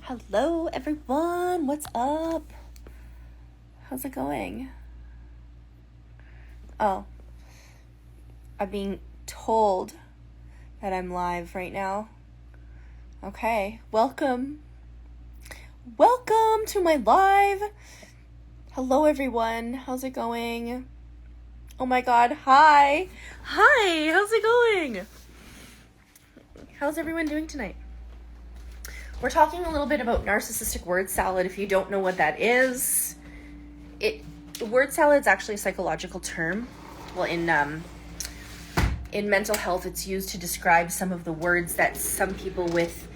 Hello, everyone. What's up? How's it going? Oh, I'm being told that I'm live right now. Okay, welcome. Welcome to my live. Hello, everyone. How's it going? Oh my God. Hi. Hi. How's it going? How's everyone doing tonight? We're talking a little bit about narcissistic word salad. If you don't know what that is, word salad is actually a psychological term. Well, in mental health, it's used to describe some of the words that some people with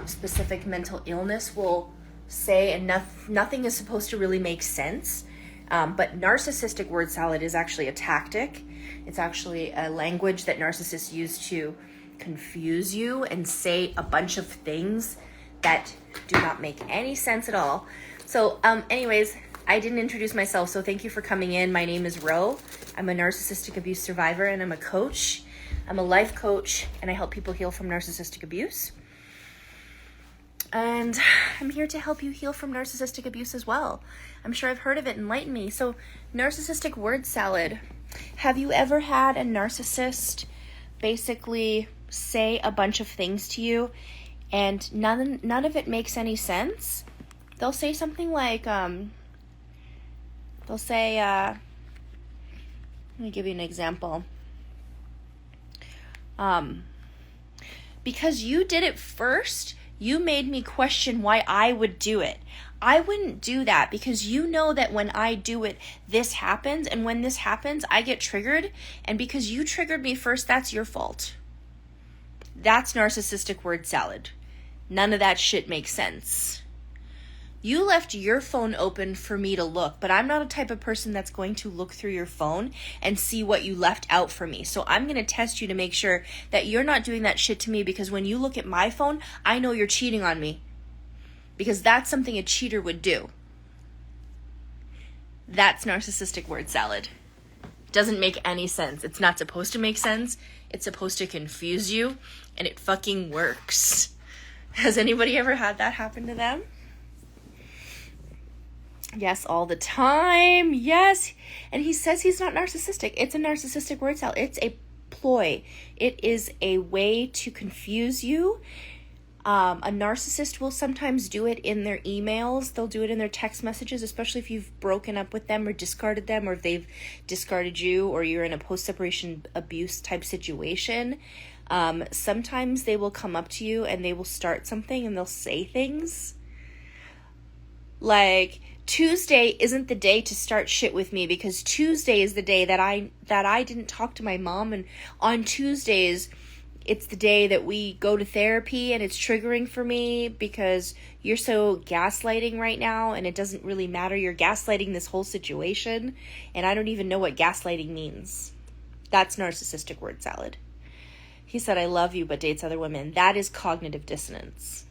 specific mental illness will say, and nothing is supposed to really make sense. But narcissistic word salad is actually a tactic. It's actually a language that narcissists use to confuse you and say a bunch of things that do not make any sense at all. So anyways, I didn't introduce myself, so thank you for coming in. My name is Ro. I'm a narcissistic abuse survivor, and I'm a coach. I'm a life coach, and I help people heal from narcissistic abuse. And I'm here to help you heal from narcissistic abuse as well. I'm sure I've heard of it. Enlighten me. So, narcissistic word salad. Have you ever had a narcissist basically say a bunch of things to you and none of it makes any sense? They'll say something like, let me give you an example. Because you did it first, you made me question why I would do it. I wouldn't do that because you know that when I do it, this happens. And when this happens, I get triggered. And because you triggered me first, that's your fault. That's narcissistic word salad. None of that shit makes sense. You left your phone open for me to look, but I'm not a type of person that's going to look through your phone and see what you left out for me. So I'm going to test you to make sure that you're not doing that shit to me, because when you look at my phone, I know you're cheating on me. Because that's something a cheater would do. That's narcissistic word salad. Doesn't make any sense. It's not supposed to make sense. It's supposed to confuse you, and it fucking works. Has anybody ever had that happen to them? Yes, all the time. Yes. And he says he's not narcissistic. It's a narcissistic word salad. It's a ploy. It is a way to confuse you. A narcissist will sometimes do it in their emails. They'll do it in their text messages, especially if you've broken up with them or discarded them, or if they've discarded you, or you're in a post-separation abuse type situation. Sometimes they will come up to you and they will start something and they'll say things like, Tuesday isn't the day to start shit with me because Tuesday is the day that I didn't talk to my mom, and on Tuesdays it's the day that we go to therapy, and it's triggering for me because you're so gaslighting right now, and it doesn't really matter. You're gaslighting this whole situation, and I don't even know what gaslighting means. That's narcissistic word salad. He said, I love you, but dates other women. That is cognitive dissonance.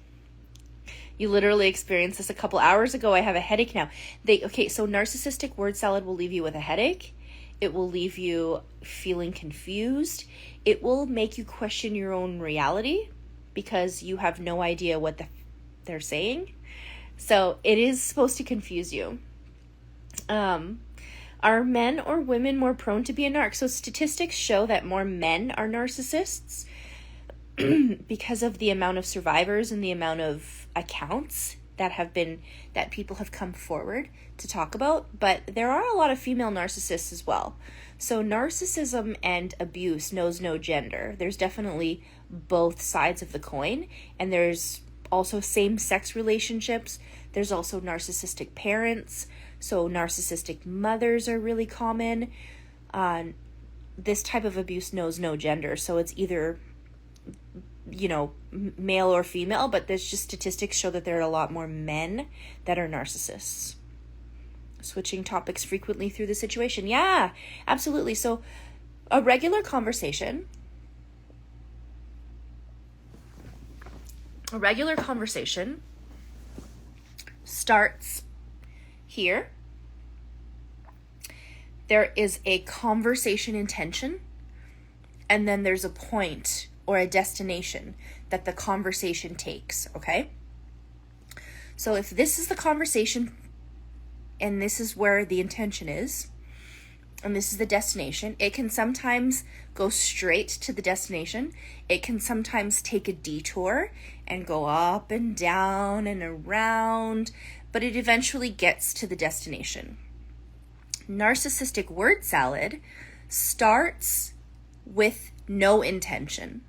You literally experienced this a couple hours ago. I have a headache now. So narcissistic word salad will leave you with a headache. It will leave you feeling confused. It will make you question your own reality because you have no idea what they're saying. So it is supposed to confuse you. Are men or women more prone to be a narc? So statistics show that more men are narcissists because of the amount of survivors and the amount of accounts that people have come forward to talk about. But there are a lot of female narcissists as well. So narcissism and abuse knows no gender. There's definitely both sides of the coin. And there's also same-sex relationships. There's also narcissistic parents. So narcissistic mothers are really common. This type of abuse knows no gender. So it's either, male or female, but there's just statistics show that there are a lot more men that are narcissists. Switching topics frequently through the situation. Yeah, absolutely. So a regular conversation starts here. There is a conversation intention, and then there's a point or a destination that the conversation takes, okay? So if this is the conversation and this is where the intention is, and this is the destination, it can sometimes go straight to the destination. It can sometimes take a detour and go up and down and around, but it eventually gets to the destination. Narcissistic word salad starts with no intention.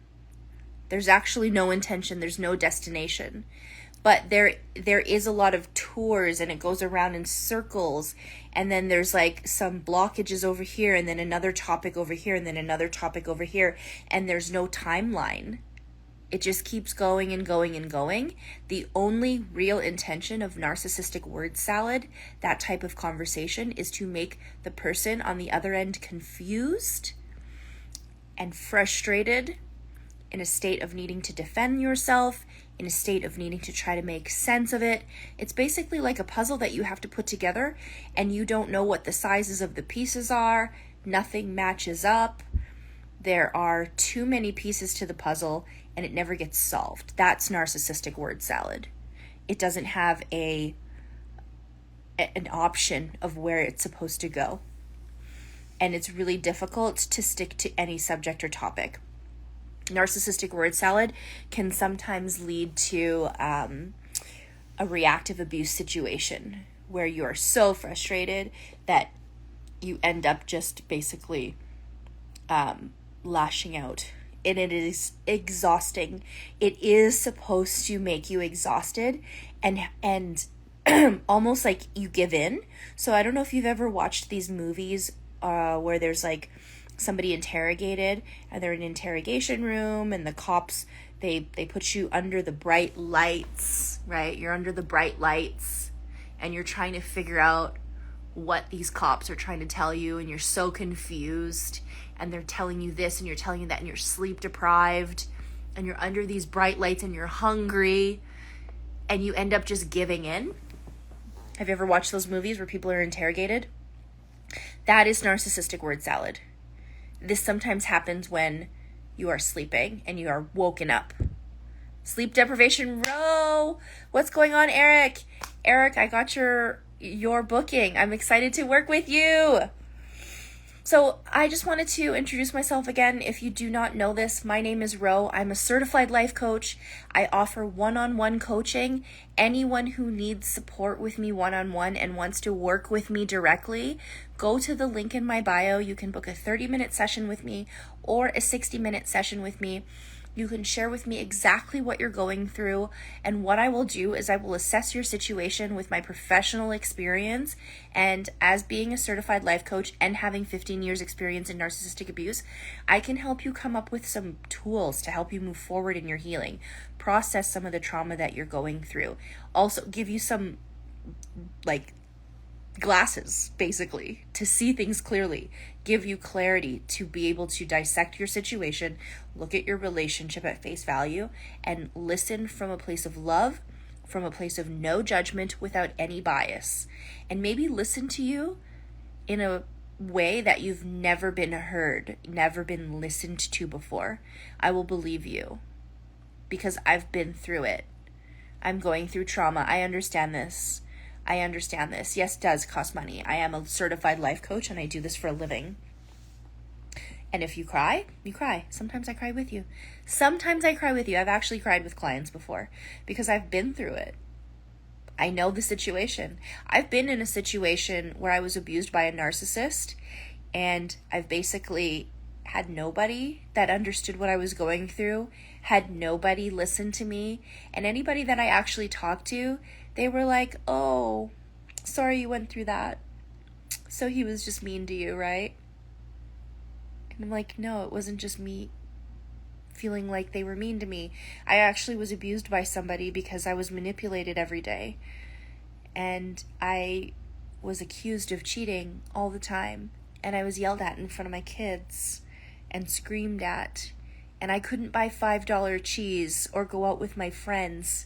There's actually no intention. There's no destination. But there is a lot of tours, and it goes around in circles, and then there's like some blockages over here, and then another topic over here, and then another topic over here, and there's no timeline. It just keeps going and going and going. The only real intention of narcissistic word salad, that type of conversation, is to make the person on the other end confused and frustrated, in a state of needing to defend yourself, in a state of needing to try to make sense of it. It's basically like a puzzle that you have to put together, and you don't know what the sizes of the pieces are. Nothing matches up. There are too many pieces to the puzzle, and it never gets solved. That's narcissistic word salad. It doesn't have an option of where it's supposed to go. And it's really difficult to stick to any subject or topic. Narcissistic word salad can sometimes lead to a reactive abuse situation where you are so frustrated that you end up just basically lashing out. And it is exhausting. It is supposed to make you exhausted and almost like you give in. So I don't know if you've ever watched these movies where there's like somebody interrogated, and they're in an interrogation room, and the cops, they put you under the bright lights, right? You're under the bright lights, and you're trying to figure out what these cops are trying to tell you, and you're so confused, and they're telling you this, and you're telling you that, and you're sleep deprived, and you're under these bright lights, and you're hungry, and you end up just giving in. Have you ever watched those movies where people are interrogated? That is narcissistic word salad. This sometimes happens when you are sleeping and you are woken up. Sleep deprivation row. What's going on, Eric? Eric, I got your booking. I'm excited to work with you. So I just wanted to introduce myself again. If you do not know this, my name is Ro. I'm a certified life coach. I offer one-on-one coaching. Anyone who needs support with me one-on-one and wants to work with me directly, go to the link in my bio. You can book a 30-minute session with me or a 60-minute session with me. You can share with me exactly what you're going through, and what I will do is I will assess your situation with my professional experience, and as being a certified life coach and having 15 years experience in narcissistic abuse, I can help you come up with some tools to help you move forward in your healing, process some of the trauma that you're going through, also give you some glasses, basically, to see things clearly, give you clarity to be able to dissect your situation, look at your relationship at face value, and listen from a place of love, from a place of no judgment without any bias, and maybe listen to you in a way that you've never been heard, never been listened to before. I will believe you because I've been through it. I'm going through trauma. I understand this. Yes, it does cost money. I am a certified life coach, and I do this for a living. And if you cry, you cry. Sometimes I cry with you. I've actually cried with clients before because I've been through it. I know the situation. I've been in a situation where I was abused by a narcissist, and I've basically had nobody that understood what I was going through, had nobody listen to me, and anybody that I actually talked to, they were like, "Oh, sorry you went through that. So he was just mean to you, right?" And I'm like, no, it wasn't just me feeling like they were mean to me. I actually was abused by somebody because I was manipulated every day. And I was accused of cheating all the time. And I was yelled at in front of my kids and screamed at. And I couldn't buy $5 cheese or go out with my friends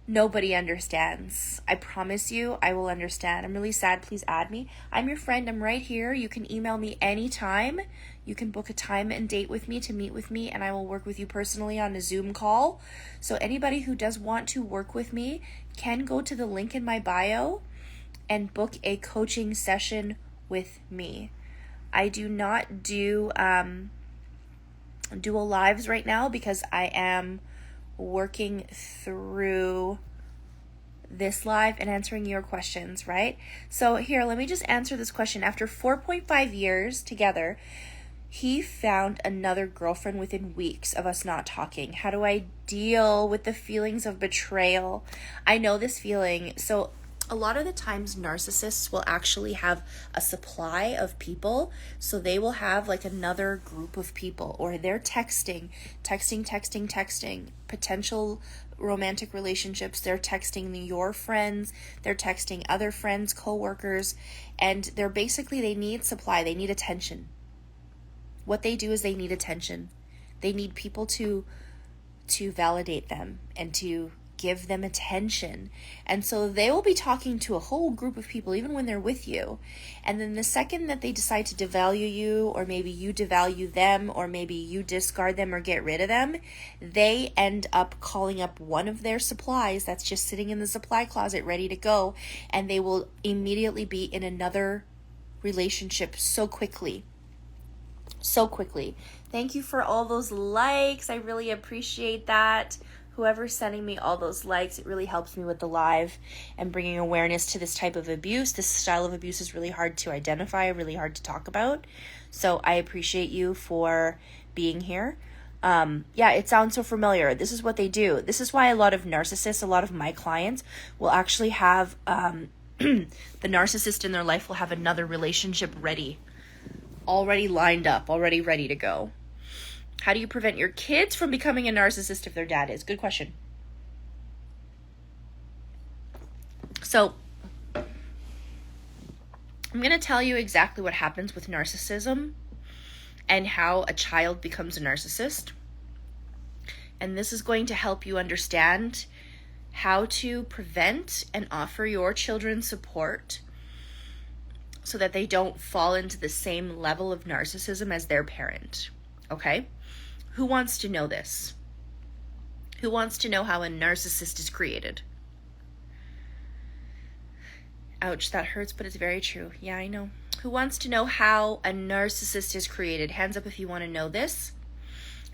Nobody understands. I promise you, I will understand. I'm really sad. Please add me. I'm your friend. I'm right here. You can email me anytime. You can book a time and date with me to meet with me, and I will work with you personally on a Zoom call. So anybody who does want to work with me can go to the link in my bio and book a coaching session with me. I do not do dual lives right now because I am working through this live and answering your questions, right? So here, let me just answer this question. After 4.5 years together, he found another girlfriend within weeks of us not talking. How do I deal with the feelings of betrayal? I know this feeling. So a lot of the times narcissists will actually have a supply of people. So they will have like another group of people, or they're texting, potential romantic relationships. They're texting your friends, they're texting other friends, coworkers, and they need supply, they need attention. What they do is they need attention. They need people to validate them and to give them attention. And so they will be talking to a whole group of people even when they're with you. And then the second that they decide to devalue you, or maybe you devalue them, or maybe you discard them or get rid of them, they end up calling up one of their supplies that's just sitting in the supply closet ready to go, and they will immediately be in another relationship so quickly. Thank you for all those likes. I really appreciate that. Whoever's sending me all those likes, it really helps me with the live and bringing awareness to this type of abuse. This style of abuse is really hard to identify, really hard to talk about. So I appreciate you for being here. It sounds so familiar. This is what they do. This is why a lot of narcissists, a lot of my clients will actually have the narcissist in their life will have another relationship already lined up, already ready to go. How do you prevent your kids from becoming a narcissist if their dad is? Good question. So, I'm going to tell you exactly what happens with narcissism and how a child becomes a narcissist. And this is going to help you understand how to prevent and offer your children support so that they don't fall into the same level of narcissism as their parent. Okay? Who wants to know this? Who wants to know how a narcissist is created? Ouch, that hurts, but it's very true. Yeah, I know. Who wants to know how a narcissist is created? Hands up if you want to know this.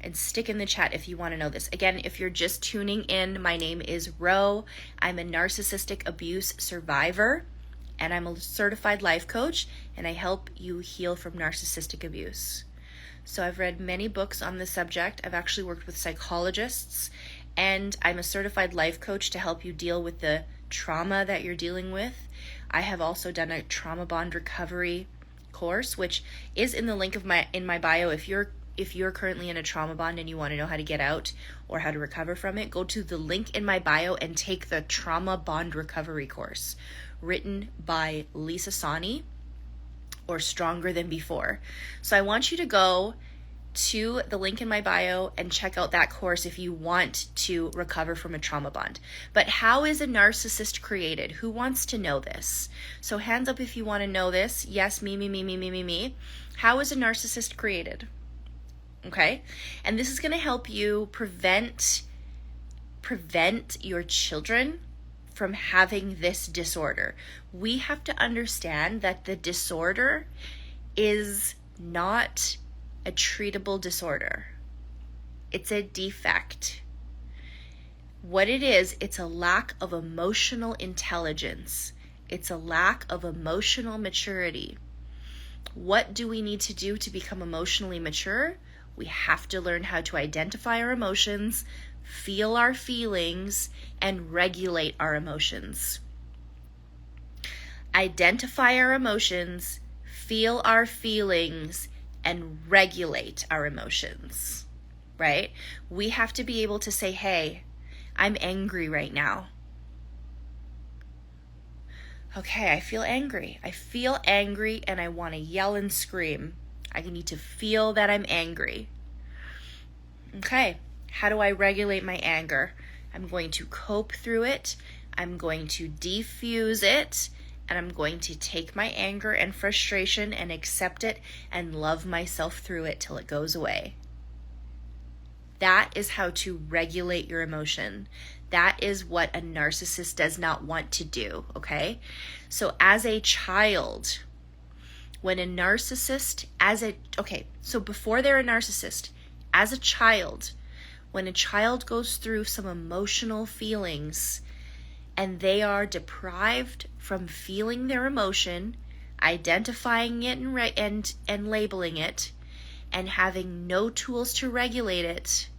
And stick in the chat if you want to know this. Again, if you're just tuning in, my name is Ro. I'm a narcissistic abuse survivor, and I'm a certified life coach, and I help you heal from narcissistic abuse. So I've read many books on this subject. I've actually worked with psychologists, and I'm a certified life coach to help you deal with the trauma that you're dealing with. I have also done a trauma bond recovery course, which is in the link in my bio. If you're currently in a trauma bond and you want to know how to get out or how to recover from it, go to the link in my bio and take the trauma bond recovery course, written by Lisa Sani, or Stronger Than Before. So I want you to go to the link in my bio and check out that course if you want to recover from a trauma bond. But how is a narcissist created? Who wants to know this? So hands up if you want to know this. Yes, me. How is a narcissist created? Okay? And this is going to help you prevent your children from having this disorder. We have to understand that the disorder is not a treatable disorder. It's a defect. What it is, it's a lack of emotional intelligence. It's a lack of emotional maturity. What do we need to do to become emotionally mature? We have to learn how to identify our emotions, feel our feelings, and regulate our emotions. Identify our emotions, feel our feelings, and regulate our emotions, right? We have to be able to say, hey, I'm angry right now. Okay, I feel angry. And I want to yell and scream. I need to feel that I'm angry. Okay, how do I regulate my anger? I'm going to cope through it. I'm going to defuse it. And I'm going to take my anger and frustration and accept it and love myself through it till it goes away. That is how to regulate your emotion. That is what a narcissist does not want to do, okay? So as a child, when a narcissist, so before they're a narcissist, as a child, when a child goes through some emotional feelings and they are deprived from feeling their emotion, identifying it and labeling it, and having no tools to regulate it,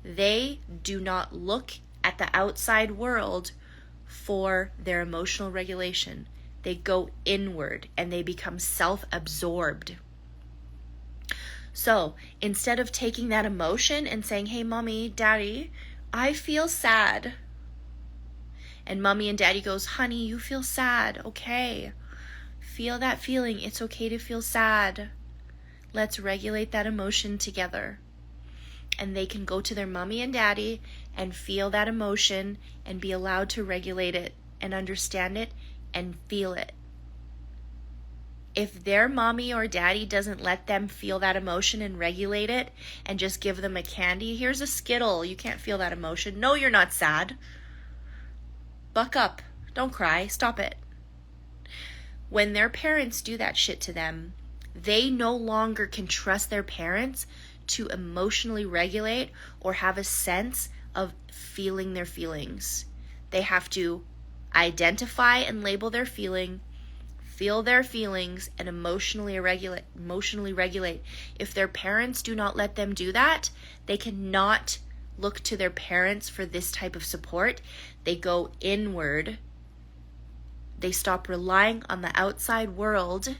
they do not look at the outside world for their emotional regulation. They go inward and they become self-absorbed. So instead of taking that emotion and saying, hey, mommy, daddy, I feel sad. And mommy and daddy goes, honey, you feel sad. Okay. Feel that feeling. It's okay to feel sad. Let's regulate that emotion together. And they can go to their mommy and daddy and feel that emotion and be allowed to regulate it and understand it and feel it. If their mommy or daddy doesn't let them feel that emotion and regulate it and just give them a candy, here's a Skittle, you can't feel that emotion. No, you're not sad. Buck up. Don't cry. Stop it. When their parents do that shit to them, they no longer can trust their parents to emotionally regulate or have a sense of feeling their feelings. They have to identify and label their feeling, feel their feelings, and emotionally regulate. If their parents do not let them do that, they cannot look to their parents for this type of support. They go inward. They stop relying on the outside world,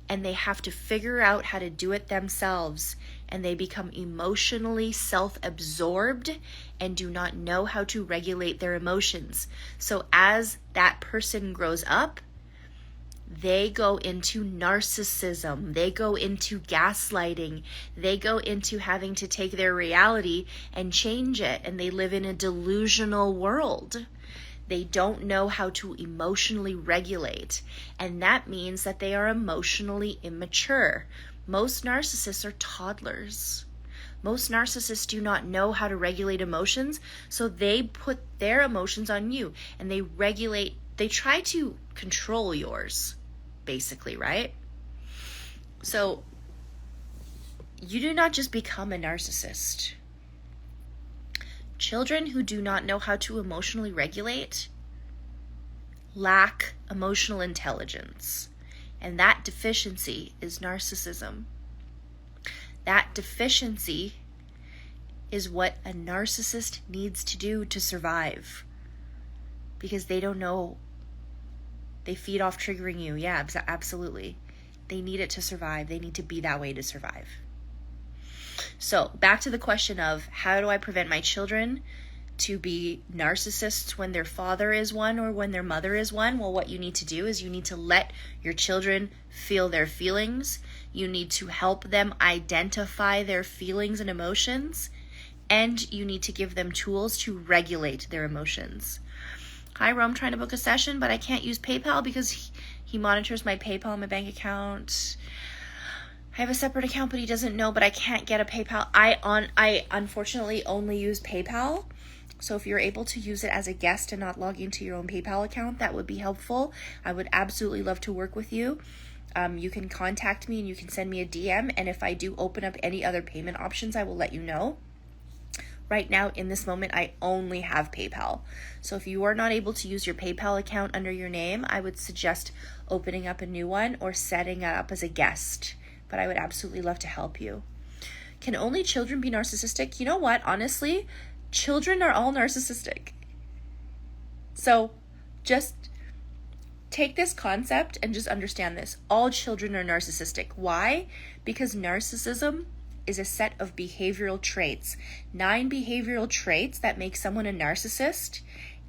and they have to figure out how to do it themselves. And they become emotionally self-absorbed and do not know how to regulate their emotions. So as that person grows up, they go into narcissism. They go into gaslighting. They go into having to take their reality and change it. And they live in a delusional world. They don't know how to emotionally regulate. And that means that they are emotionally immature. Most narcissists are toddlers. Most narcissists do not know how to regulate emotions, so they put their emotions on you and they try to control yours, basically, right? So you do not just become a narcissist. Children who do not know how to emotionally regulate lack emotional intelligence. And that deficiency is narcissism. That deficiency is what a narcissist needs to do to survive. Because they don't know. They feed off triggering you. Yeah, absolutely. They need it to survive. They need to be that way to survive. So back to the question of how do I prevent my children to be narcissists when their father is one or when their mother is one? Well, what you need to do is you need to let your children feel their feelings. You need to help them identify their feelings and emotions. And you need to give them tools to regulate their emotions. Hi, Ro, I'm trying to book a session, but I can't use PayPal because he monitors my PayPal and my bank account. I have a separate account, but he doesn't know, but I can't get a PayPal. I unfortunately only use PayPal. So if you're able to use it as a guest and not log into your own PayPal account, that would be helpful. I would absolutely love to work with you. You can contact me and you can send me a DM. And if I do open up any other payment options, I will let you know. Right now, in this moment, I only have PayPal. So if you are not able to use your PayPal account under your name, I would suggest opening up a new one or setting it up as a guest. But I would absolutely love to help you. Can only children be narcissistic? You know what? Honestly, children are all narcissistic. So just take this concept and just understand this. All children are narcissistic. Why? Because narcissism is a set of behavioral traits. 9 behavioral traits that make someone a narcissist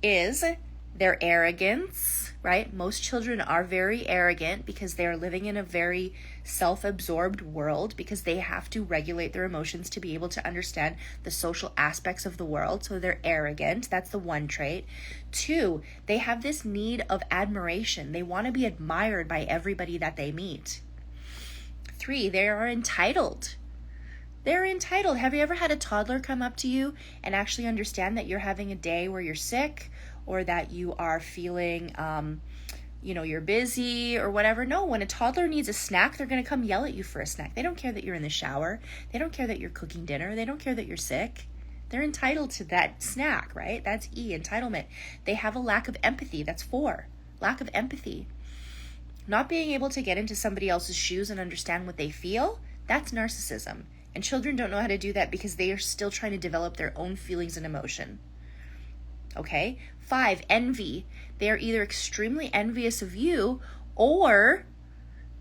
is their arrogance, right? Most children are very arrogant because they are living in a very self-absorbed world, because they have to regulate their emotions to be able to understand the social aspects of the world. So they're arrogant. That's the one trait. 2, they have this need of admiration. They want to be admired by everybody that they meet. 3, they are entitled. They're entitled. Have you ever had a toddler come up to you and actually understand that you're having a day where you're sick, or that you are feeling, you're busy or whatever? No, when a toddler needs a snack, they're going to come yell at you for a snack. They don't care that you're in the shower. They don't care that you're cooking dinner. They don't care that you're sick. They're entitled to that snack, right? That's E, entitlement. They have a lack of empathy. That's 4, lack of empathy. Not being able to get into somebody else's shoes and understand what they feel, that's narcissism. And children don't know how to do that because they are still trying to develop their own feelings and emotion. Okay? 5, envy. They are either extremely envious of you, or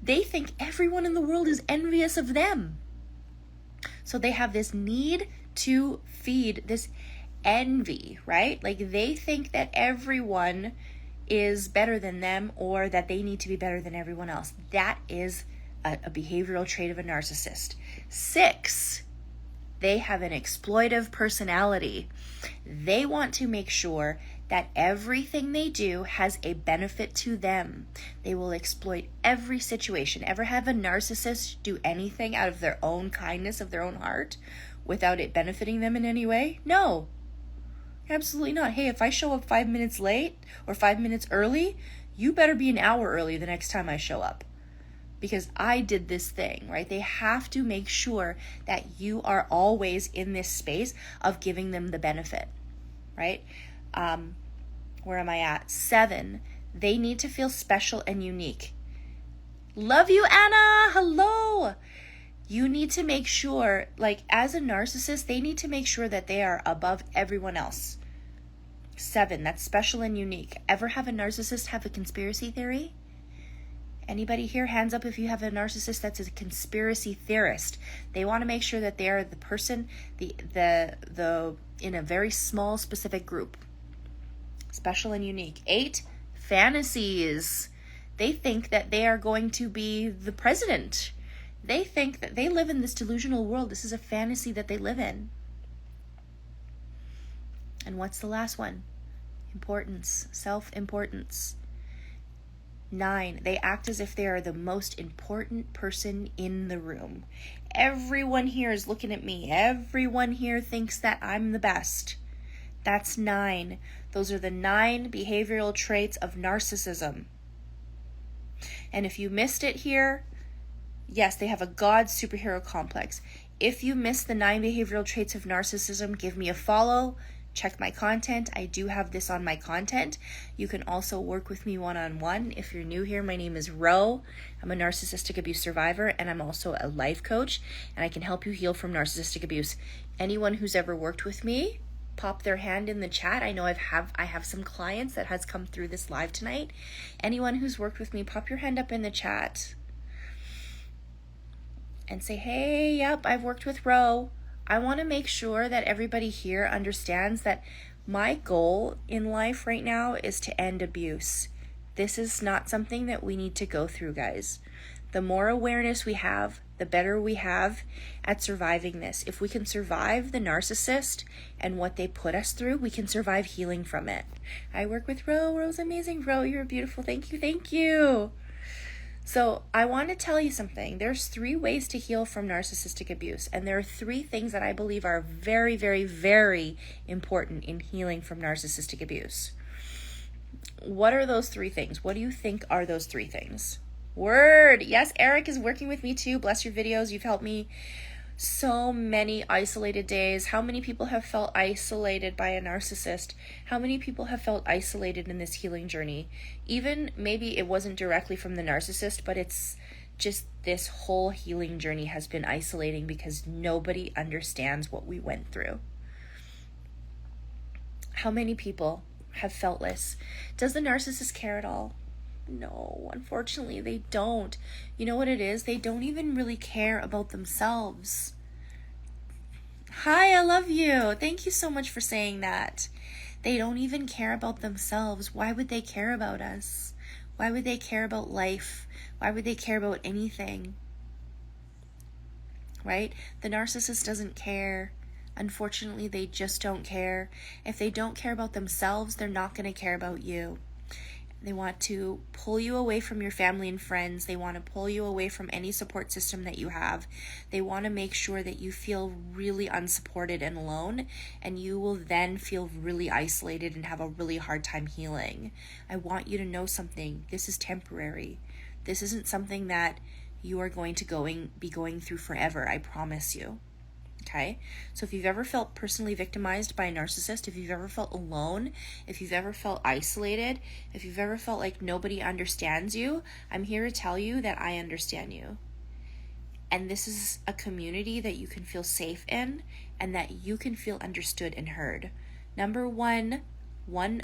they think everyone in the world is envious of them. So they have this need to feed this envy, right? Like they think that everyone is better than them, or that they need to be better than everyone else. That is a behavioral trait of a narcissist. 6, they have an exploitive personality. They want to make sure that everything they do has a benefit to them. They will exploit every situation. Ever have a narcissist do anything out of their own kindness of their own heart without it benefiting them in any way? No, absolutely not. Hey, if I show up 5 minutes late or 5 minutes early, you better be an hour early the next time I show up, because I did this thing, right? They have to make sure that you are always in this space of giving them the benefit, right? Where am I at? 7, they need to feel special and unique. Love you, Anna. Hello. You need to make sure, like as a narcissist, they need to make sure that they are above everyone else. 7, that's special and unique. Ever have a narcissist have a conspiracy theory? Anybody here? Hands up if you have a narcissist that's a conspiracy theorist. They want to make sure that they are the person, the in a very small specific group. Special and unique. 8, fantasies. They think that they are going to be the president. They think that they live in this delusional world. This is a fantasy that they live in. And what's the last one? Importance, self-importance. 9, they act as if they are the most important person in the room. Everyone here is looking at me. Everyone here thinks that I'm the best. That's 9. Those are the 9 behavioral traits of narcissism. And if you missed it here, yes, they have a God superhero complex. If you missed the 9 behavioral traits of narcissism, give me a follow. Check my content. I do have this on my content. You can also work with me one-on-one. If you're new here, my name is Ro. I'm a narcissistic abuse survivor, and I'm also a life coach, and I can help you heal from narcissistic abuse. Anyone who's ever worked with me, pop their hand in the chat. I know I have some clients that has come through this live tonight. Anyone who's worked with me, pop your hand up in the chat and say, hey, yep, I've worked with Ro. I want to make sure that everybody here understands that my goal in life right now is to end abuse. This is not something that we need to go through, guys. The more awareness we have, the better we have at surviving this. If we can survive the narcissist and what they put us through, we can survive healing from it. I work with Ro. Ro's amazing. Ro, you're beautiful. Thank you. Thank you. So I want to tell you something. There's 3 ways to heal from narcissistic abuse. And there are 3 things that I believe are very, very, very important in healing from narcissistic abuse. What are those 3 things? What do you think are those 3 things? Word. Yes, Eric is working with me too. Bless your videos. You've helped me so many isolated days. How many people have felt isolated by a narcissist? How many people have felt isolated in this healing journey? Even maybe it wasn't directly from the narcissist, but it's just this whole healing journey has been isolating because nobody understands what we went through. How many people have felt less? Does the narcissist care at all? No, unfortunately they don't. You know what it is? They don't even really care about themselves. Hi, I love you. Thank you so much for saying that. They don't even care about themselves. Why would they care about us? Why would they care about life? Why would they care about anything? Right? The narcissist doesn't care. Unfortunately, they just don't care. If they don't care about themselves, they're not going to care about you. They want to pull you away from your family and friends. They want to pull you away from any support system that you have. They want to make sure that you feel really unsupported and alone, and you will then feel really isolated and have a really hard time healing. I want you to know something. This is temporary. This isn't something that you are going to be going through forever. I promise you. Okay? So if you've ever felt personally victimized by a narcissist, if you've ever felt alone, if you've ever felt isolated, if you've ever felt like nobody understands you, I'm here to tell you that I understand you. And this is a community that you can feel safe in and that you can feel understood and heard. Number one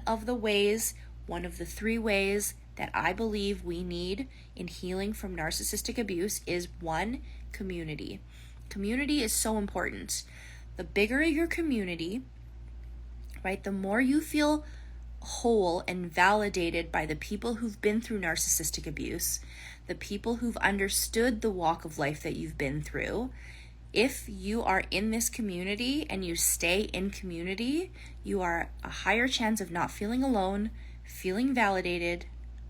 of the 3 ways that I believe we need in healing from narcissistic abuse is 1, community. Community is so important. The bigger your community, right, the more you feel whole and validated by the people who've been through narcissistic abuse, the people who've understood the walk of life that you've been through. If you are in this community and you stay in community, you are a higher chance of not feeling alone, feeling validated,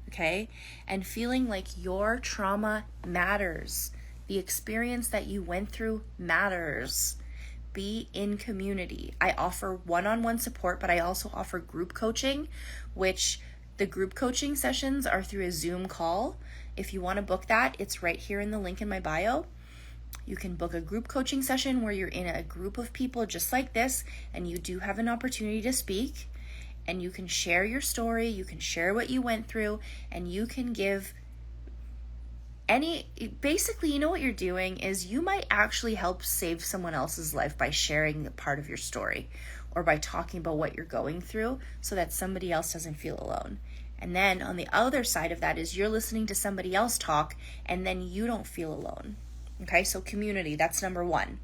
okay, and feeling like your trauma matters. The experience that you went through matters. Be in community. I offer one-on-one support, but I also offer group coaching, which the group coaching sessions are through a Zoom call. If you want to book that, it's right here in the link in my bio. You can book a group coaching session where you're in a group of people just like this, and you do have an opportunity to speak, and you can share your story, you can share what you went through, and you can give basically, you know what you're doing is you might actually help save someone else's life by sharing a part of your story or by talking about what you're going through so that somebody else doesn't feel alone. And then on the other side of that is you're listening to somebody else talk and then you don't feel alone. Okay, so community, that's number 1.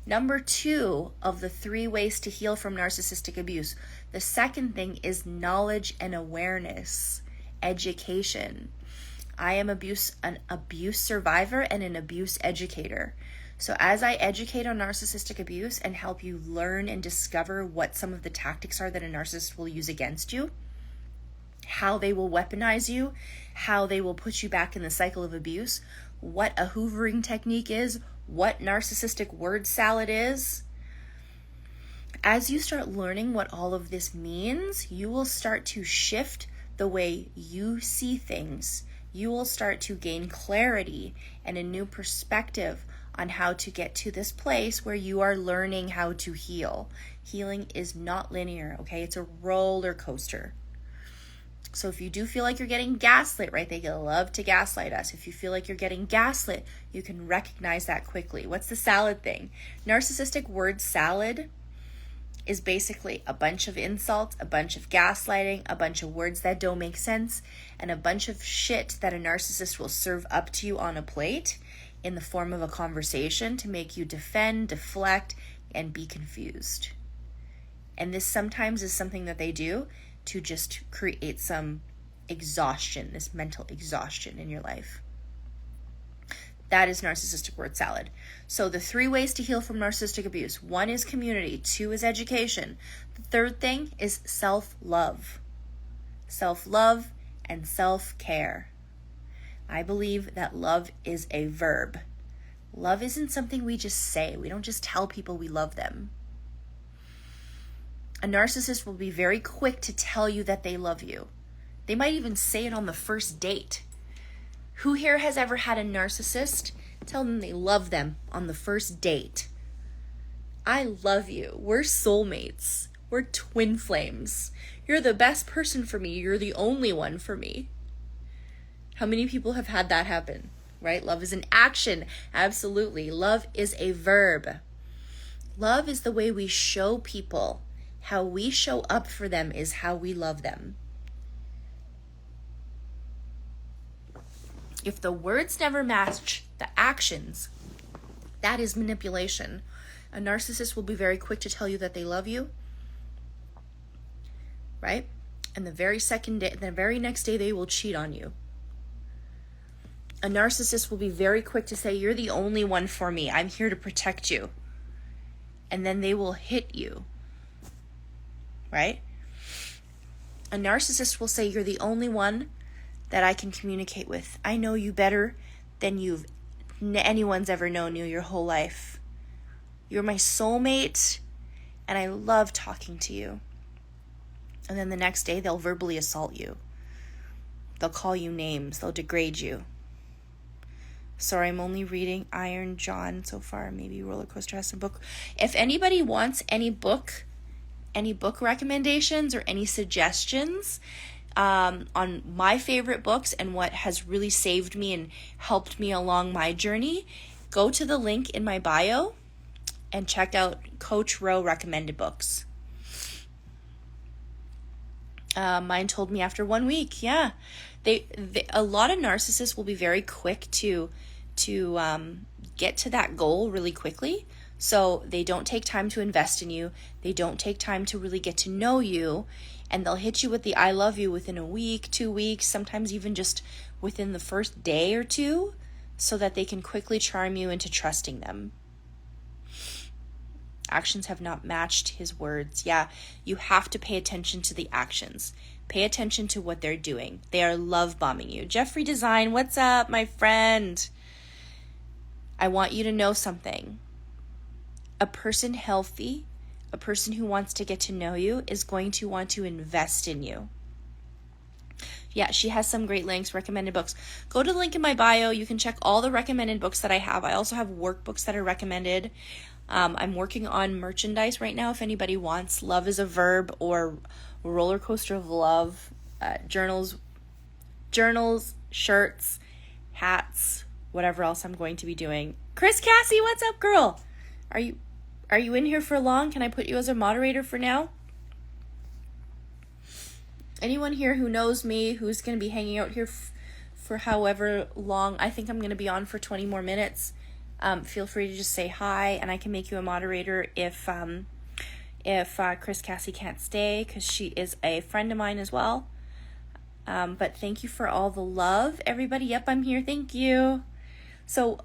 Number 2 of the 3 ways to heal from narcissistic abuse, the second thing is knowledge and awareness, education. I am an abuse survivor and an abuse educator. So as I educate on narcissistic abuse and help you learn and discover what some of the tactics are that a narcissist will use against you, how they will weaponize you, how they will put you back in the cycle of abuse, what a hoovering technique is, what narcissistic word salad is. As you start learning what all of this means, you will start to shift the way you see things. You will start to gain clarity and a new perspective on how to get to this place where you are learning how to heal. Healing is not linear, okay? It's a roller coaster. So if you do feel like you're getting gaslit, right? They love to gaslight us. If you feel like you're getting gaslit, you can recognize that quickly. What's the salad thing? Narcissistic word salad is basically a bunch of insults, a bunch of gaslighting, a bunch of words that don't make sense, and a bunch of shit that a narcissist will serve up to you on a plate in the form of a conversation to make you defend, deflect, and be confused. And this sometimes is something that they do to just create some exhaustion, this mental exhaustion in your life. That is narcissistic word salad. So the 3 ways to heal from narcissistic abuse. 1 is community. 2 is education. The third thing is self-love. Self-love and self-care. I believe that love is a verb. Love isn't something we just say. We don't just tell people we love them. A narcissist will be very quick to tell you that they love you. They might even say it on the first date. Who here has ever had a narcissist tell them they love them on the first date? I love you. We're soulmates. We're twin flames. You're the best person for me. You're the only one for me. How many people have had that happen, right? Love is an action. Absolutely. Love is a verb. Love is the way we show people. How we show up for them is how we love them. If the words never match the actions, that is manipulation. A narcissist will be very quick to tell you that they love you, right? And the very next day, they will cheat on you. A narcissist will be very quick to say, you're the only one for me. I'm here to protect you. And then they will hit you. Right? A narcissist will say, you're the only one that I can communicate with. I know you better than anyone's ever known you your whole life. You're my soulmate, and I love talking to you. And then the next day, they'll verbally assault you. They'll call you names. They'll degrade you. Sorry, I'm only reading Iron John so far. Maybe Rollercoaster has some book. If anybody wants any book recommendations or any suggestions on my favorite books and what has really saved me and helped me along my journey, go to the link in my bio and check out Coach Rowe recommended books. Mine told me after 1 week. Yeah, a lot of narcissists will be very quick to get to that goal really quickly. So they don't take time to invest in you. They don't take time to really get to know you. And they'll hit you with the I love you within a week, 2 weeks, sometimes even just within the first day or two, so that they can quickly charm you into trusting them. Actions have not matched his words. Yeah, you have to pay attention to the actions. Pay attention to what they're doing. They are love bombing you. Jeffrey Design, what's up, my friend? I want you to know something. A person healthy, a person who wants to get to know you, is going to want to invest in you. Yeah, she has some great links, recommended books. Go to the link in my bio. You can check all the recommended books that I have. I also have workbooks that are recommended. I'm working on merchandise right now if anybody wants. Love is a Verb or Rollercoaster of Love, journals, shirts, hats, whatever else I'm going to be doing. Chris Cassie, what's up, girl? Are you in here for long? Can I put you as a moderator for now? Anyone here who knows me, who's going to be hanging out here for however long? I think I'm going to be on for 20 more minutes. Feel free to just say hi, and I can make you a moderator if Chris Cassie can't stay, because she is a friend of mine as well. But thank you for all the love, everybody. Yep, I'm here. Thank you. So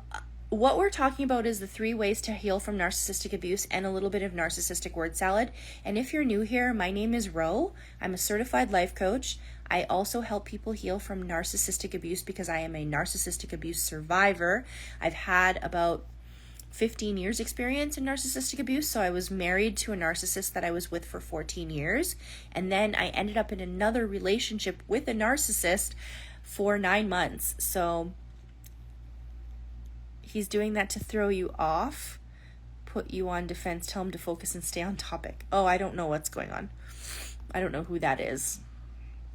what we're talking about is the 3 ways to heal from narcissistic abuse and a little bit of narcissistic word salad. And if you're new here, my name is Ro. I'm a certified life coach. I also help people heal from narcissistic abuse because I am a narcissistic abuse survivor. I've had about 15 years experience in narcissistic abuse. So I was married to a narcissist that I was with for 14 years. And then I ended up in another relationship with a narcissist for 9 months. So he's doing that to throw you off, put you on defense, tell him to focus and stay on topic. Oh, I don't know what's going on. I don't know who that is.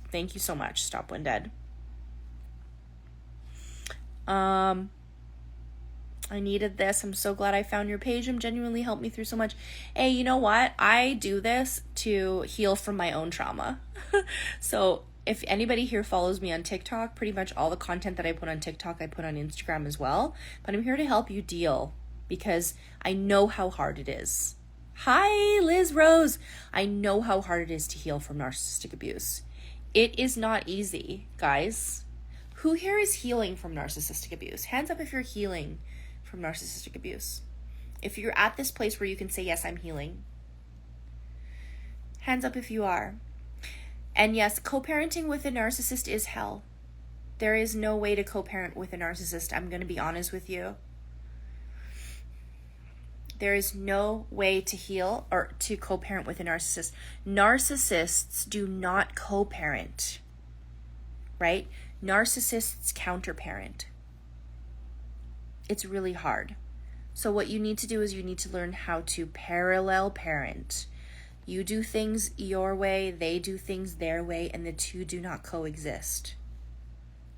Thank you so much. Stop when dead. I needed this. I'm so glad I found your page. Genuinely helped me through so much. Hey, you know what? I do this to heal from my own trauma. So if anybody here follows me on TikTok, pretty much all the content that I put on TikTok, I put on Instagram as well. But I'm here to help you deal because I know how hard it is. Hi, Liz Rose. I know how hard it is to heal from narcissistic abuse. It is not easy, guys. Who here is healing from narcissistic abuse? Hands up if you're healing from narcissistic abuse. If you're at this place where you can say, yes, I'm healing. Hands up if you are. And yes, co-parenting with a narcissist is hell. There is no way to co-parent with a narcissist. I'm going to be honest with you. There is no way to heal or to co-parent with a narcissist. Narcissists do not co-parent, right? Narcissists counter-parent. It's really hard. So what you need to do is you need to learn how to parallel parent. You do things your way, they do things their way, and the two do not coexist,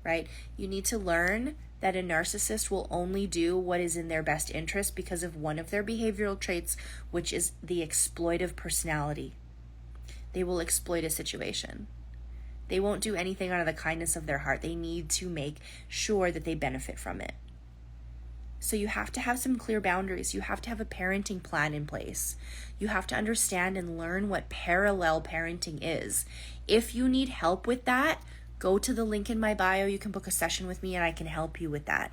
right? You need to learn that a narcissist will only do what is in their best interest because of one of their behavioral traits, which is the exploitive personality. They will exploit a situation. They won't do anything out of the kindness of their heart. They need to make sure that they benefit from it. So you have to have some clear boundaries. You have to have a parenting plan in place. You have to understand and learn what parallel parenting is. If you need help with that, go to the link in my bio. You can book a session with me and I can help you with that.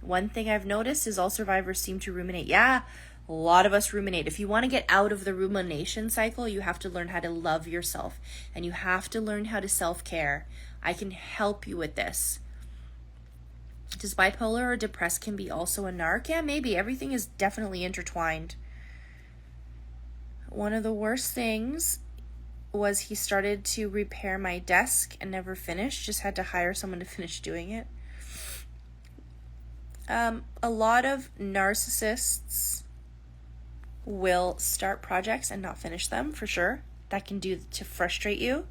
One thing I've noticed is all survivors seem to ruminate. Yeah, a lot of us ruminate. If you want to get out of the rumination cycle, you have to learn how to love yourself and you have to learn how to self-care. I can help you with this. Does bipolar or depressed can be also a narc? Yeah, maybe. Everything is definitely intertwined. One of the worst things was he started to repair my desk and never finished. Just had to hire someone to finish doing it. A lot of narcissists will start projects and not finish them, for sure. That can do to frustrate you.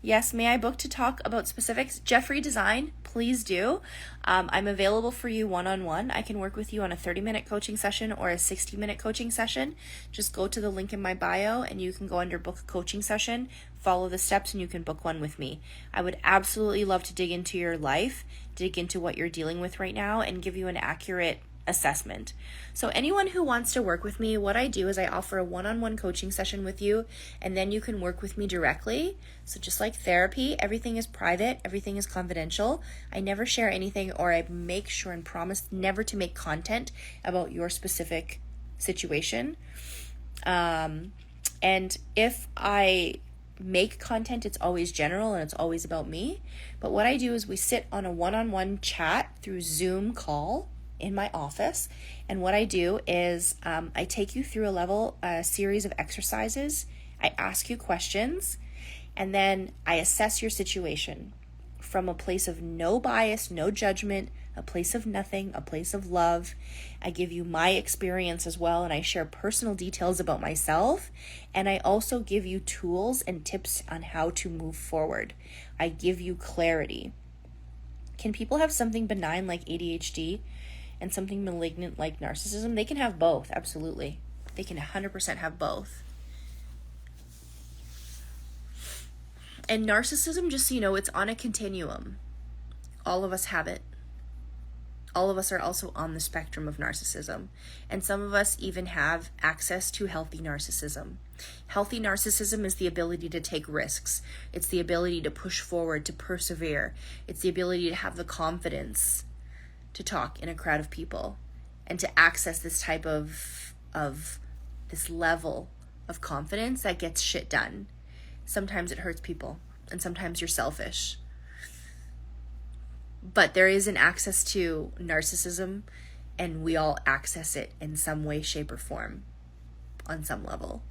Yes, may I book to talk about specifics? Jeffrey Design, please do. I'm available for you one-on-one. I can work with you on a 30-minute coaching session or a 60-minute coaching session. Just go to the link in my bio and you can go under book a coaching session, follow the steps, and you can book one with me. I would absolutely love to dig into your life, dig into what you're dealing with right now, and give you an accurate assessment. So anyone who wants to work with me, what I do is I offer a one-on-one coaching session with you, and then you can work with me directly. So just like therapy, everything is private, everything is confidential. I never share anything, or I make sure and promise never to make content about your specific situation. And if I make content, it's always general and it's always about me. But what I do is we sit on a one-on-one chat through Zoom call in my office, and what I do is I take you through a series of exercises. I ask you questions, and then I assess your situation from a place of no bias, no judgment, a place of nothing, a place of love. I give you my experience as well, and I share personal details about myself, and I also give you tools and tips on how to move forward. I give you clarity. Can people have something benign like ADHD and something malignant like narcissism? They can have both, absolutely. They can 100% have both. And narcissism, just so you know, it's on a continuum. All of us have it. All of us are also on the spectrum of narcissism. And some of us even have access to healthy narcissism. Healthy narcissism is the ability to take risks. It's the ability to push forward, to persevere. It's the ability to have the confidence to talk in a crowd of people and to access this type of this level of confidence that gets shit done. Sometimes it hurts people and sometimes you're selfish. But there is an access to narcissism, and we all access it in some way, shape, or form on some level.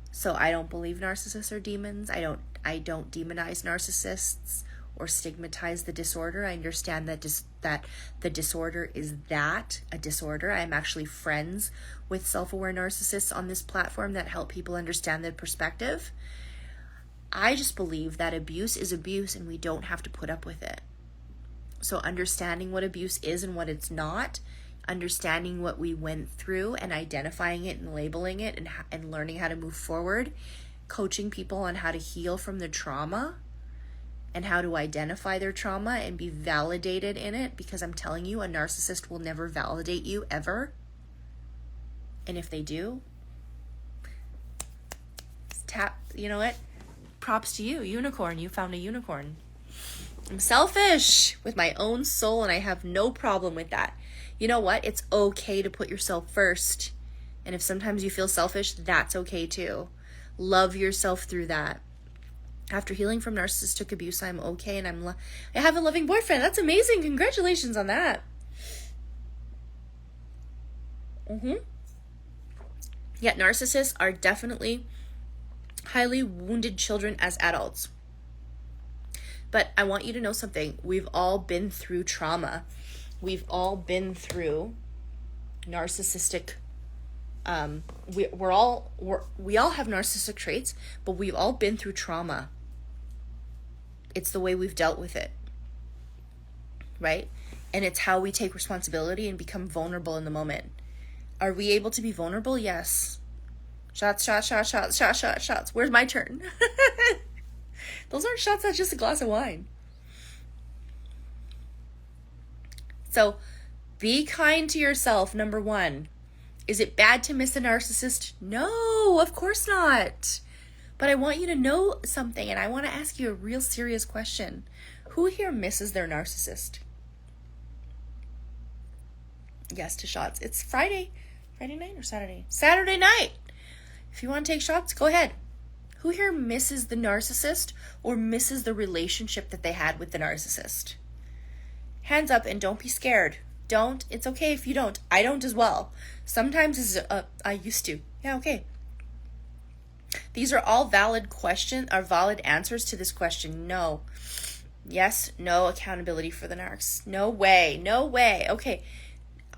So I don't believe narcissists are demons. I don't demonize narcissists or stigmatize the disorder. I understand that that the disorder is a disorder. I'm actually friends with self-aware narcissists on this platform that help people understand the perspective. I just believe that abuse is abuse and we don't have to put up with it. So understanding what abuse is and what it's not, understanding what we went through and identifying it and labeling it and learning how to move forward, coaching people on how to heal from the trauma and how to identify their trauma and be validated in it, because I'm telling you, a narcissist will never validate you ever. And if they do, you know what? Props to you, unicorn. You found a unicorn. I'm selfish with my own soul, and I have no problem with that. You know what? It's okay to put yourself first. And if sometimes you feel selfish, that's okay too. Love yourself through that. After healing from narcissistic abuse, I'm okay, and I have a loving boyfriend. That's amazing. Congratulations on that. Yeah, narcissists are definitely highly wounded children as adults. But I want you to know something. We've all been through trauma. We've all been through narcissistic. We all have narcissistic traits, but we've all been through trauma. It's the way we've dealt with it, right? And it's how we take responsibility and become vulnerable in the moment. Are we able to be vulnerable? Yes. Shots, shots, shots, shots, shots, shots, shots. Where's my turn? Those aren't shots, that's just a glass of wine. So Be kind to yourself, number one. Is it bad to miss a narcissist? No, of course not. But I want you to know something, and I want to ask you a real serious question. Who here misses their narcissist? Yes to shots. It's Friday. Friday night or Saturday? Saturday night. If you want to take shots, go ahead. Who here misses the narcissist or misses the relationship that they had with the narcissist? Hands up, and don't be scared. Don't. It's okay if you don't. I don't as well. Sometimes I used to. Yeah, okay. These are all valid questions, or valid answers to this question. No. Yes, no accountability for the narcs. No way. No way. Okay.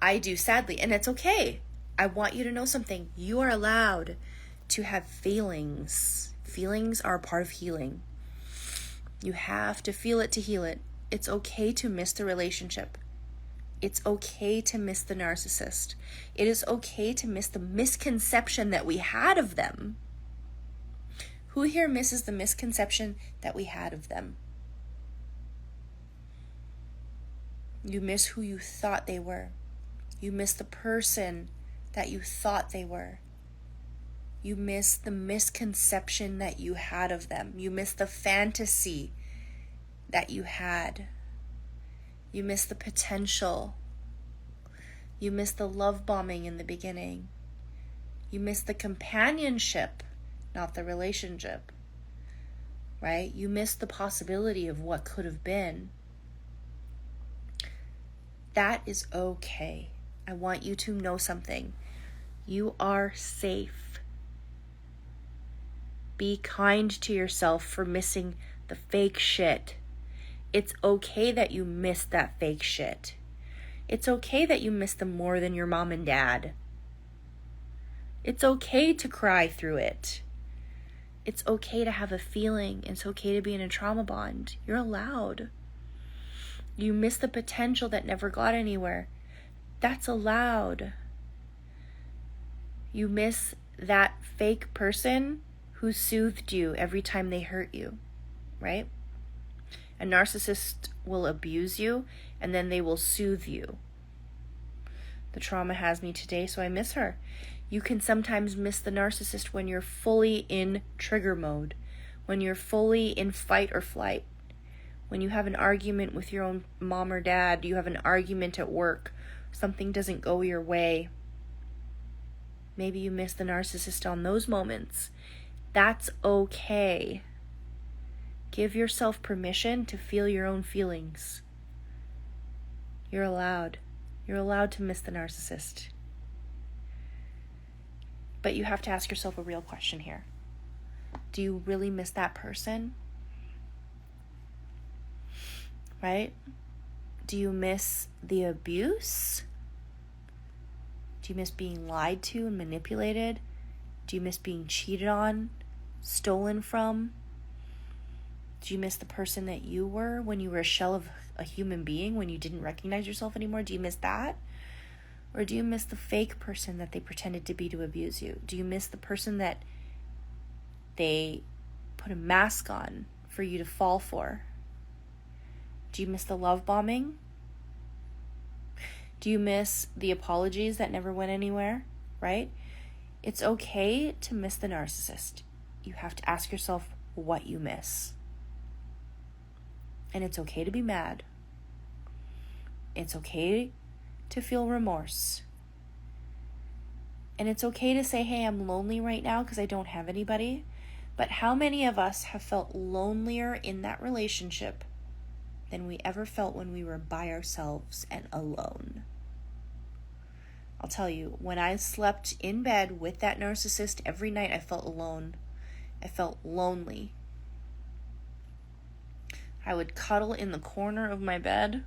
I do, sadly, and it's okay. I want you to know something. You are allowed to have feelings. Feelings are a part of healing. You have to feel it to heal it. It's okay to miss the relationship. It's okay to miss the narcissist. It is okay to miss the misconception that we had of them. Who here misses the misconception that we had of them? You miss who you thought they were. You miss the person that you thought they were. You miss the misconception that you had of them. You miss the fantasy that you had. You miss the potential. You miss the love bombing in the beginning. You miss the companionship, not the relationship. Right? You miss the possibility of what could have been. That is okay. I want you to know something. You are safe. Be kind to yourself for missing the fake shit. It's okay that you missed that fake shit. It's okay that you miss them more than your mom and dad. It's okay to cry through it. It's okay to have a feeling. It's okay to be in a trauma bond. You're allowed. You miss the potential that never got anywhere. That's allowed. You miss that fake person who soothed you every time they hurt you, right? A narcissist will abuse you and then they will soothe you. The trauma has me today, so I miss her. You can sometimes miss the narcissist when you're fully in trigger mode, when you're fully in fight or flight, when you have an argument with your own mom or dad, you have an argument at work, something doesn't go your way. Maybe you miss the narcissist on those moments. That's okay. Give yourself permission to feel your own feelings. You're allowed. You're allowed to miss the narcissist. But you have to ask yourself a real question here. Do you really miss that person? Right? Do you miss the abuse? Do you miss being lied to and manipulated? Do you miss being cheated on, stolen from? Do you miss the person that you were when you were a shell of a human being, when you didn't recognize yourself anymore? Do you miss that? Or do you miss the fake person that they pretended to be to abuse you? Do you miss the person that they put a mask on for you to fall for? Do you miss the love bombing? Do you miss the apologies that never went anywhere, right? It's okay to miss the narcissist. You have to ask yourself what you miss. And it's okay to be mad. It's okay to feel remorse. And it's okay to say, hey, I'm lonely right now because I don't have anybody. But how many of us have felt lonelier in that relationship than we ever felt when we were by ourselves and alone? I'll tell you, when I slept in bed with that narcissist every night, I felt alone. I felt lonely. I would cuddle in the corner of my bed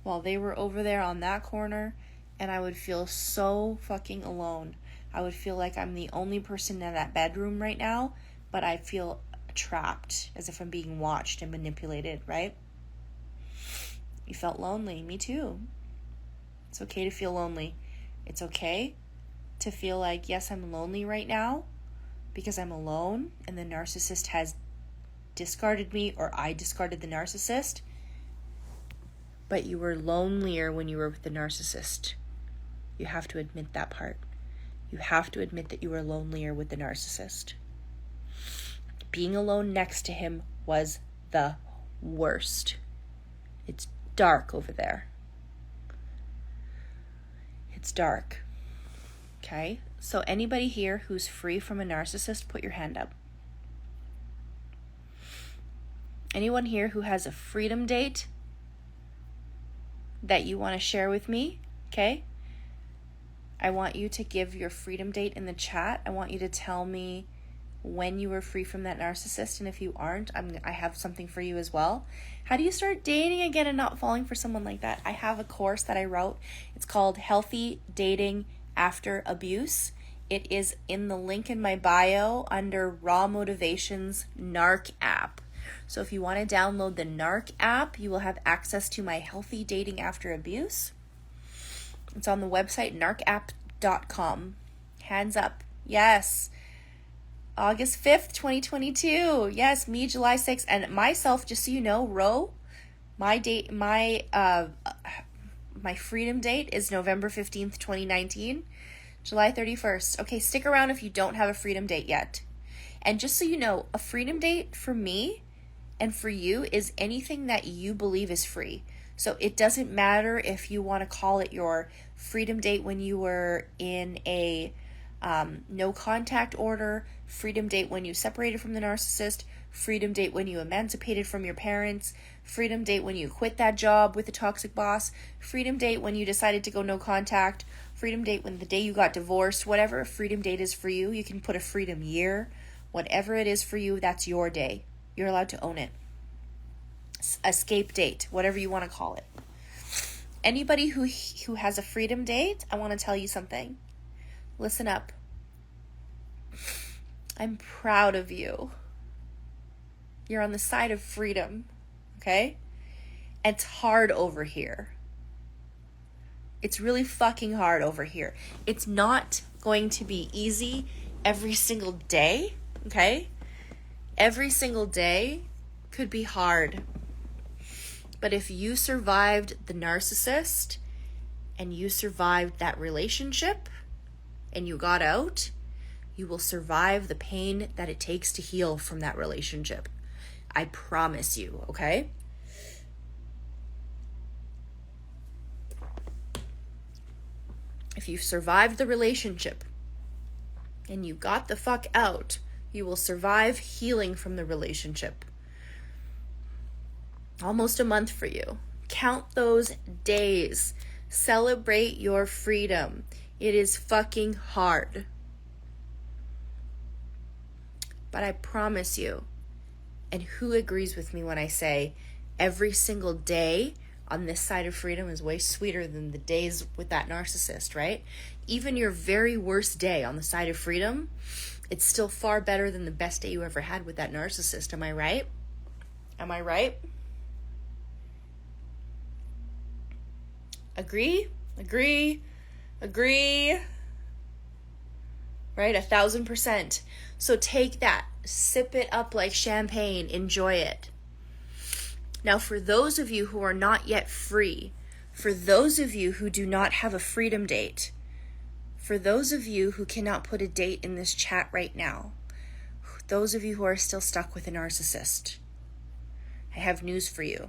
while they were over there on that corner, and I would feel so fucking alone. I would feel like I'm the only person in that bedroom right now, but I feel trapped, as if I'm being watched and manipulated, right? You felt lonely. Me too. It's okay to feel lonely. It's okay to feel like, yes, I'm lonely right now because I'm alone and the narcissist has discarded me, or I discarded the narcissist. but you were lonelier when you were with the narcissist. You have to admit that part. You have to admit that you were lonelier with the narcissist. Being alone next to him was the worst. It's dark over there. It's dark. Okay? So anybody here who's free from a narcissist, put your hand up. Anyone here who has a freedom date that you want to share with me? Okay? I want you to give your freedom date in the chat. I want you to tell me when you were free from that narcissist, and if you aren't, I have something for you as well. How do you start dating again and not falling for someone like that? I have a course that I wrote. It's called Healthy Dating After Abuse. It is in the link in my bio under Raw Motivations Narc app. So if you want to download the Narc app, you will have access to my Healthy Dating After Abuse. It's on the website narcapp.com. Hands up. Yes. August 5th, 2022. Yes, me, July 6th. And myself, just so you know, my freedom date is November 15th, 2019. July 31st. Okay, stick around if you don't have a freedom date yet. And just so you know, a freedom date for me and for you is anything that you believe is free. So it doesn't matter if you want to call it your freedom date when you were in a no contact order, freedom date when you separated from the narcissist, freedom date when you emancipated from your parents, freedom date when you quit that job with a toxic boss, freedom date when you decided to go no contact, freedom date when the day you got divorced, whatever a freedom date is for you. You can put a freedom year, whatever it is for you, that's your day. You're allowed to own it. Escape date, whatever you want to call it. Anybody who has a freedom date, I want to tell you something. Listen up. I'm proud of you. You're on the side of freedom, okay? It's hard over here. It's really fucking hard over here. It's not going to be easy every single day, okay? Every single day could be hard. But if you survived the narcissist and you survived that relationship and you got out, you will survive the pain that it takes to heal from that relationship. I promise you, okay? If you survived the relationship and you got the fuck out, you will survive healing from the relationship. Almost a month for you. Count those days. Celebrate your freedom. It is fucking hard. But I promise you, and who agrees with me when I say every single day on this side of freedom is way sweeter than the days with that narcissist, right? Even your very worst day on the side of freedom, it's still far better than the best day you ever had with that narcissist. Am I right? Am I right? Agree? Agree? Agree? Right? 1,000%. So take that. Sip it up like champagne. Enjoy it. Now, for those of you who are not yet free, for those of you who do not have a freedom date, for those of you who cannot put a date in this chat right now, those of you who are still stuck with a narcissist, I have news for you.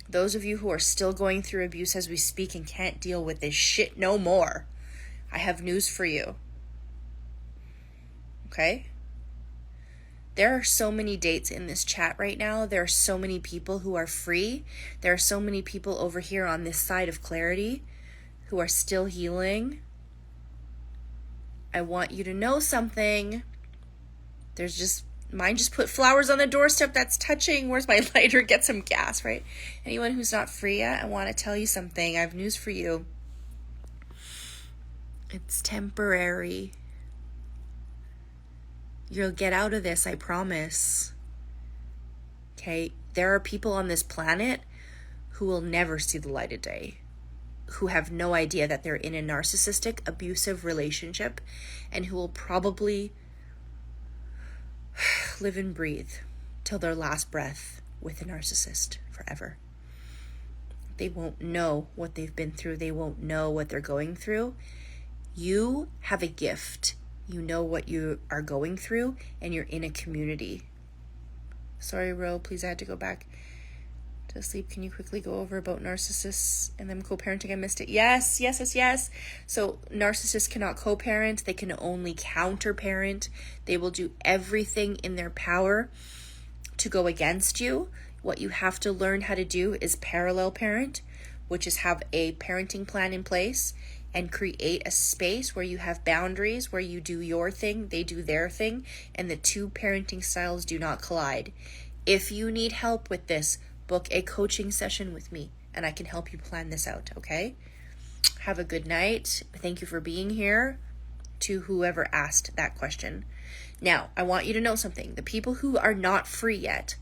Those of you who are still going through abuse as we speak and can't deal with this shit no more, I have news for you. Okay? There are so many dates in this chat right now. There are so many people who are free. There are so many people over here on this side of clarity who are still healing. I want you to know something. Mine just put flowers on the doorstep that's touching. Where's my lighter? Get some gas, right? Anyone who's not free yet, I want to tell you something. I have news for you. It's temporary. You'll get out of this, I promise. Okay? There are people on this planet who will never see the light of day, who have no idea that they're in a narcissistic, abusive relationship, and who will probably live and breathe till their last breath with a narcissist forever. They won't know what they've been through. They won't know what they're going through. You have a gift. You know what you are going through, and you're in a community. Sorry, Ro, please, I had to go back to sleep. Can you quickly go over about narcissists and them co-parenting? I missed it. Yes. So narcissists cannot co-parent. They can only counter-parent. They will do everything in their power to go against you. What you have to learn how to do is parallel parent, which is have a parenting plan in place and create a space where you have boundaries, where you do your thing, they do their thing, and the two parenting styles do not collide. If you need help with this, book a coaching session with me, and I can help you plan this out, okay? Have a good night. Thank you for being here, to whoever asked that question. Now, I want you to know something. The people who are not free yet,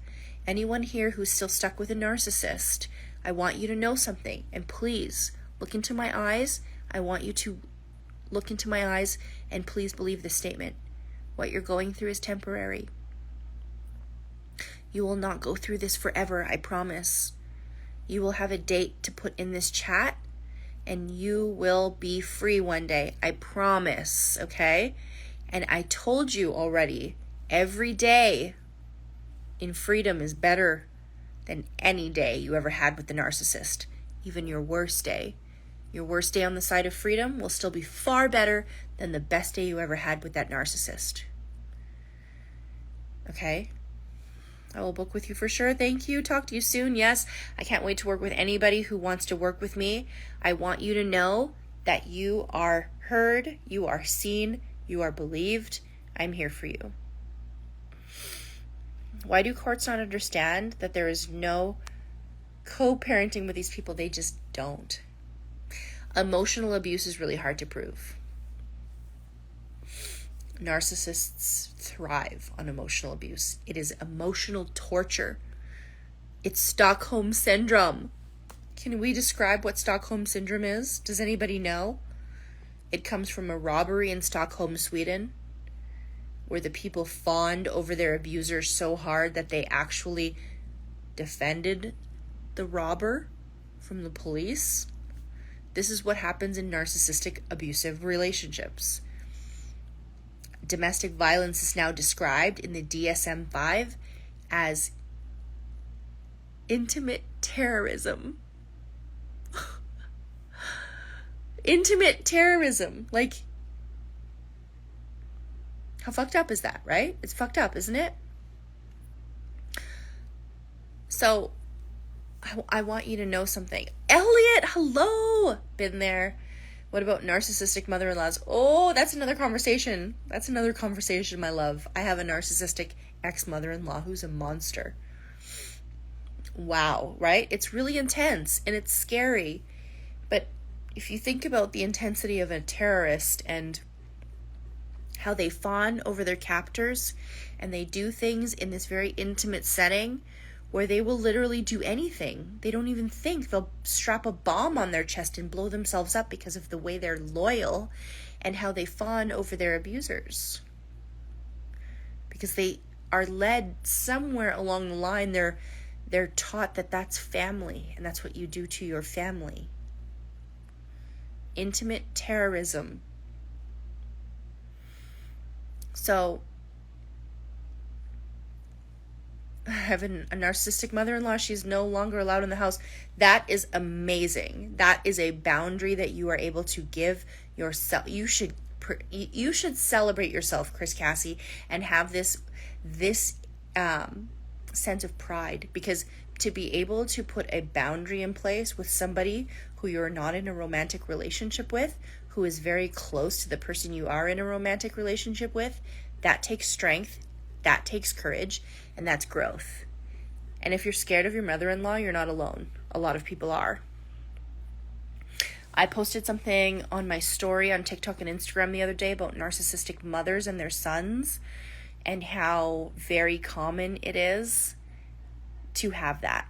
anyone here who's still stuck with a narcissist, I want you to know something. And please, look into my eyes. I want you to look into my eyes and please believe this statement. What you're going through is temporary. You will not go through this forever, I promise. You will have a date to put in this chat, and you will be free one day, I promise, okay? And I told you already, every day in freedom is better than any day you ever had with the narcissist, even your worst day. Your worst day on the side of freedom will still be far better than the best day you ever had with that narcissist. Okay? I will book with you for sure. Thank you. Talk to you soon. Yes, I can't wait to work with anybody who wants to work with me. I want you to know that you are heard, you are seen, you are believed. I'm here for you. Why do courts not understand that there is no co-parenting with these people? They just don't. Emotional abuse is really hard to prove. Narcissists thrive on emotional abuse. It is emotional torture. It's Stockholm Syndrome. Can we describe what Stockholm Syndrome is? Does anybody know? It comes from a robbery in Stockholm, Sweden, where the people fawned over their abusers so hard that they actually defended the robber from the police. This is what happens in narcissistic abusive relationships. Domestic violence is now described in the DSM-5 as intimate terrorism. Intimate terrorism. Like, how fucked up is that, right? It's fucked up, isn't it? So, I want you to know something. Elliot, hello! Been there. What about narcissistic mother-in-laws? Oh, that's another conversation. That's another conversation, my love. I have a narcissistic ex-mother-in-law who's a monster. Wow, right? It's really intense and it's scary. But if you think about the intensity of a terrorist and how they fawn over their captors and they do things in this very intimate setting where they will literally do anything. They don't even think. They'll strap a bomb on their chest and blow themselves up because of the way they're loyal and how they fawn over their abusers. Because they are led somewhere along the line. They're taught that that's family and that's what you do to your family. Intimate terrorism. So, I have a narcissistic mother-in-law. She's no longer allowed in the house. That is amazing. That is a boundary that you are able to give yourself. You should celebrate yourself, Chris Cassie, and have this sense of pride, because to be able to put a boundary in place with somebody who you're not in a romantic relationship with, who is very close to the person you are in a romantic relationship with, that takes strength, that takes courage, and that's growth. And if you're scared of your mother-in-law, you're not alone. A lot of people are. I posted something on my story on TikTok and Instagram the other day about narcissistic mothers and their sons and how very common it is to have that.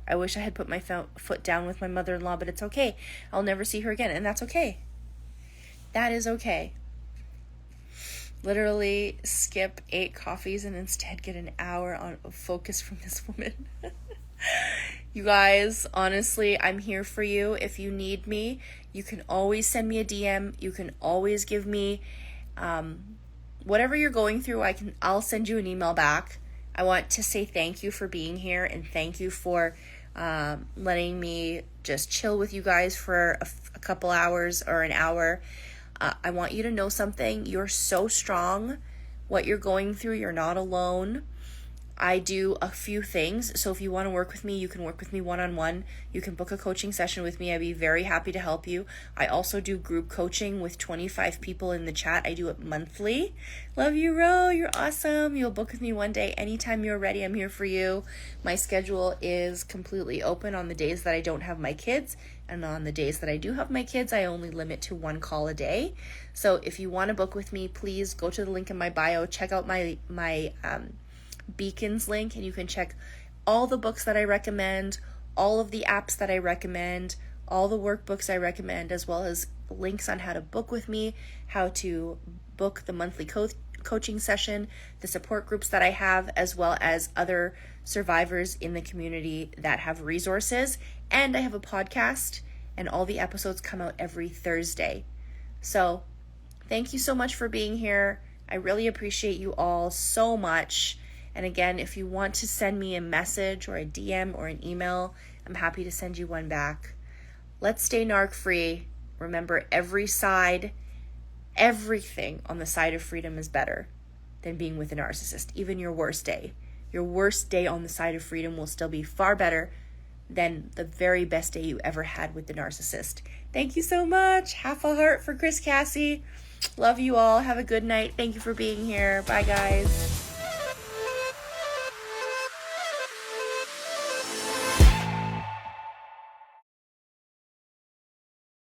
I wish I had put my foot down with my mother-in-law, but it's okay. I'll never see her again, and that's okay. That is okay. literally skip 8 coffees and instead get an hour of focus from this woman. You guys, honestly, I'm here for you. If you need me, you can always send me a DM. You can always give me whatever you're going through. I'll send you an email back. I want to say thank you for being here, and thank you for letting me just chill with you guys for a couple hours or an hour. I want you to know something. You're so strong. What you're going through, you're not alone. I do a few things. So if you want to work with me, you can work with me one-on-one. You can book a coaching session with me. I'd be very happy to help you. I also do group coaching with 25 people in the chat. I do it monthly. Love you, Ro. You're awesome. You'll book with me one day. Anytime you're ready, I'm here for you. My schedule is completely open on the days that I don't have my kids. And on the days that I do have my kids, I only limit to 1 call a day. So if you want to book with me, please go to the link in my bio. Check out my Beacons link, and you can check all the books that I recommend, all of the apps that I recommend, all the workbooks I recommend, as well as links on how to book with me, how to book the monthly coaching session, the support groups that I have, as well as other survivors in the community that have resources. And I have a podcast, and all the episodes come out every Thursday. So thank you so much for being here. I really appreciate you all so much. And again, if you want to send me a message or a DM or an email, I'm happy to send you one back. Let's stay narc free. Remember, everything on the side of freedom is better than being with a narcissist. Even your worst day. Your worst day on the side of freedom will still be far better than the very best day you ever had with the narcissist. Thank you so much. Half a heart for Chris Cassie. Love you all. Have a good night. Thank you for being here. Bye, guys.